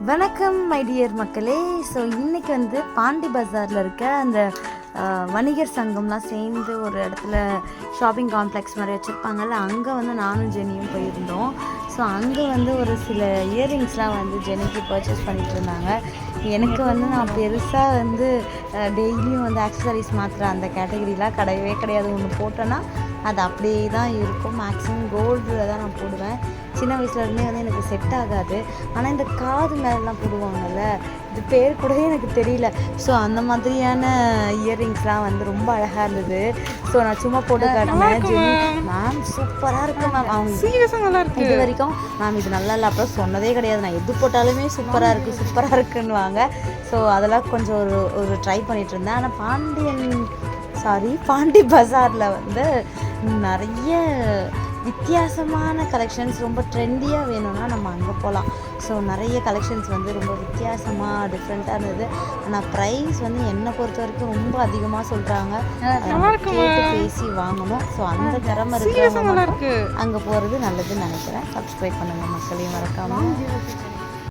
வணக்கம் my dear மக்களே. So இன்றைக்கி வந்து பாண்டி பஜாரில் இருக்க அந்த வணிகர் சங்கம்லாம் சேர்ந்து ஒரு இடத்துல ஷாப்பிங் காம்ப்ளெக்ஸ் மாதிரி வச்சுருப்பாங்கல்ல, அங்கே வந்து நானும் ஜெனியும் போயிருந்தோம். ஸோ அங்கே வந்து ஒரு சில இயரிங்ஸ்லாம் வந்து ஜெனிக்கு பர்ச்சேஸ் பண்ணிகிட்டு இருந்தாங்க. எனக்கு வந்து நான் பெருசாக வந்து டெய்லியும் வந்து ஆக்சசரிஸ் மாற்றுற அந்த கேட்டகரிலாம் கிடையவே கிடையாது. ஒன்று போட்டேன்னா அது அப்படியே தான் இருக்கும். மேக்ஸிமம் கோல்டில் தான் நான் போடுவேன். சின்ன வயசுலேருந்தே வந்து எனக்கு செட் ஆகாது. ஆனால் இந்த காது மேலெலாம் போடுவாங்கள்ல, இது பேர் கூட எனக்கு தெரியல. ஸோ அந்த மாதிரியான இயரிங்ஸ்லாம் வந்து ரொம்ப அழகாக இருந்தது. ஸோ நான் சும்மா போட்டு காட்டினேன். மேம் சூப்பராக இருக்கு மேம். அவங்க சீரியஸாக நல்லா இருக்கு. இது வரைக்கும் மேம் இது நல்லா இல்லை அப்புறம் சொன்னதே கிடையாது. நான் எது போட்டாலுமே சூப்பராக இருக்குன்னுவாங்க. ஸோ அதெல்லாம் கொஞ்சம் ஒரு ட்ரை பண்ணிகிட்டு இருந்தேன். ஆனால் பாண்டி பஜாரில் வந்து நிறைய வித்தியாசமான கலெக்ஷன்ஸ், ரொம்ப ட்ரெண்டியாக வேணும்னா நம்ம அங்கே போகலாம். ஸோ நிறைய கலெக்ஷன்ஸ் வந்து ரொம்ப வித்தியாசமாக டிஃப்ரெண்ட்டாக இருந்தது. ஆனால் ப்ரைஸ் வந்து என்னை பொறுத்த வரைக்கும் ரொம்ப அதிகமாக சொல்கிறாங்க. கேட்டு பேசி வாங்கணும். ஸோ அந்த திறமை இருக்கிறவங்க அங்கே போகிறது நல்லதுன்னு நினைக்கிறேன். சப்ஸ்கிரைப் பண்ணுங்கள் மக்களையும் மறக்காமல்.